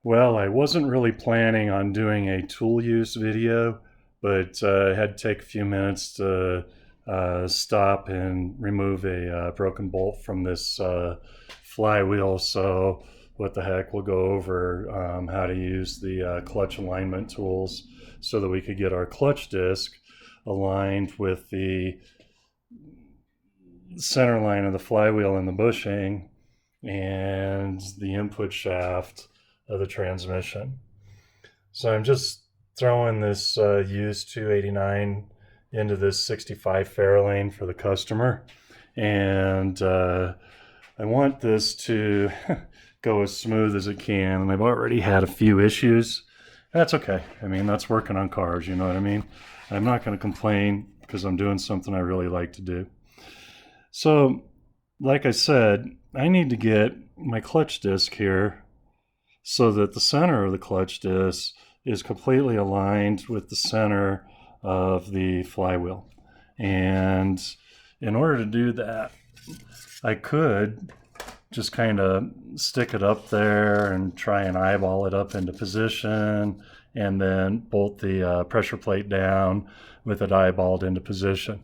Well, I wasn't really planning on doing a tool use video, but I had to take a few minutes to stop and remove a broken bolt from this flywheel. So, what the heck, we'll go over how to use the clutch alignment tools so that we could get our clutch disc aligned with the center line of the flywheel and the bushing and the input shaft of the transmission. So I'm just throwing this used 289 into this 65 Fairlane for the customer. And I want this to go as smooth as it can. And I've already had a few issues. That's okay. I mean, that's working on cars, you know what I mean? I'm not going to complain because I'm doing something I really like to do. So, like I said, I need to get my clutch disc here so that the center of the clutch disc is completely aligned with the center of the flywheel. And in order to do that, I could just kind of stick it up there and try and eyeball it up into position and then bolt the pressure plate down with it eyeballed into position.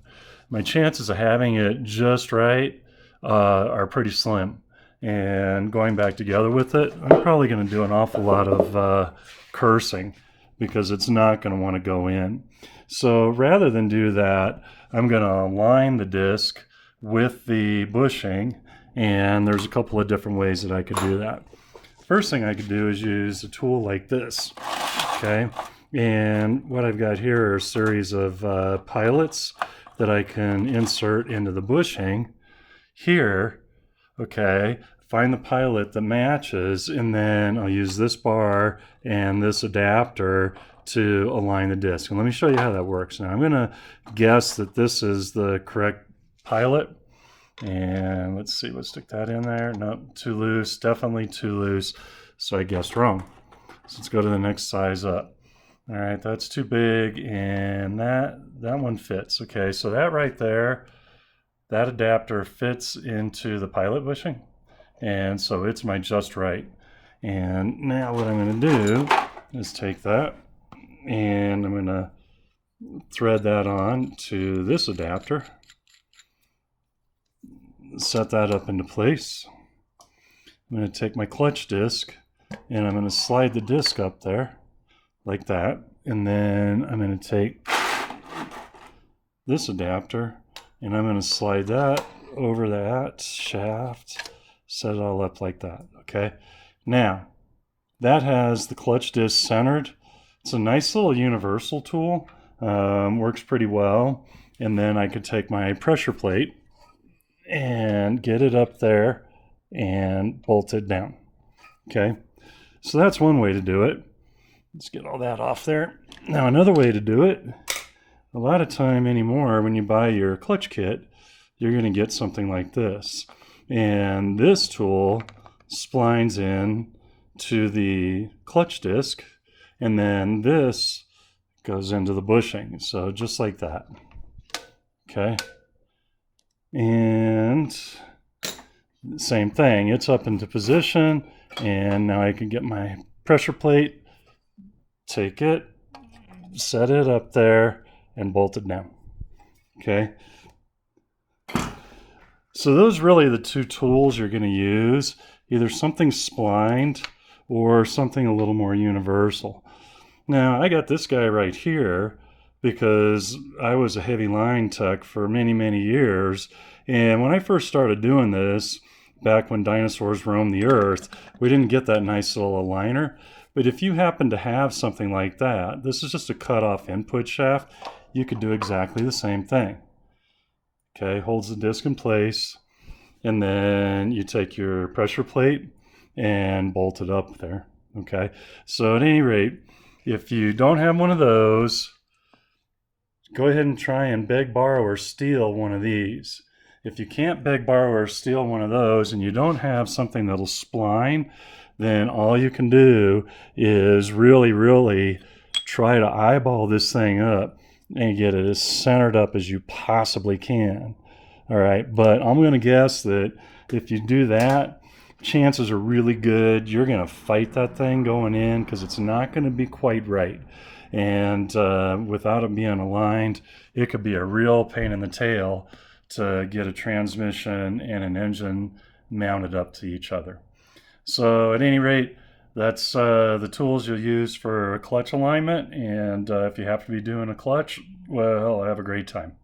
My chances of having it just right are pretty slim. And going back together with it, I'm probably going to do an awful lot of cursing because it's not going to want to go in. So rather than do that, I'm going to align the disc with the bushing, and there's a couple of different ways that I could do that. First thing I could do is use a tool like this, okay? And what I've got here are a series of pilots that I can insert into the bushing here, okay? Find the pilot that matches, and then I'll use this bar and this adapter to align the disc. And let me show you how that works. Now I'm gonna guess that this is the correct pilot. And let's see, let's stick that in there. Nope, too loose, definitely too loose. So I guessed wrong. So let's go to the next size up. All right, that's too big, and that one fits. Okay, so that right there, that adapter fits into the pilot bushing, and so it's my just right. And now what I'm going to do is take that, and I'm going to thread that on to this adapter, set that up into place. I'm going to take my clutch disc, and I'm going to slide the disc up there like that, and then I'm going to take this adapter and I'm going to slide that over that shaft, set it all up like that. Okay, now that has the clutch disc centered. It's a nice little universal tool, works pretty well. And then I could take my pressure plate and get it up there and bolt it down. Okay, so that's one way to do it. Let's get all that off there. Now another way to do it, a lot of time anymore when you buy your clutch kit, you're going to get something like this. And this tool splines in to the clutch disc, and then this goes into the bushing. So just like that. Okay. And same thing, it's up into position, and now I can get my pressure plate, take it, set it up there, and bolt it down. Okay. So those are really the two tools you're going to use, either something splined or something a little more universal. Now I got this guy right here because I was a heavy line tech for many, many years. And when I first started doing this, back when dinosaurs roamed the earth, we didn't get that nice little aligner. But if you happen to have something like that, this is just a cut-off input shaft, you could do exactly the same thing. Okay, holds the disc in place, and then you take your pressure plate and bolt it up there. Okay, so at any rate, if you don't have one of those, go ahead and try and beg, borrow, or steal one of these. If you can't beg, borrow, or steal one of those, and you don't have something that'll spline, then all you can do is really try to eyeball this thing up and get it as centered up as you possibly can. All right, but I'm going to guess that if you do that, chances are really good you're going to fight that thing going in because it's not going to be quite right. And without it being aligned, it could be a real pain in the tail to get a transmission and an engine mounted up to each other. So at any rate, that's the tools you'll use for clutch alignment. And if you happen to be doing a clutch, well, have a great time.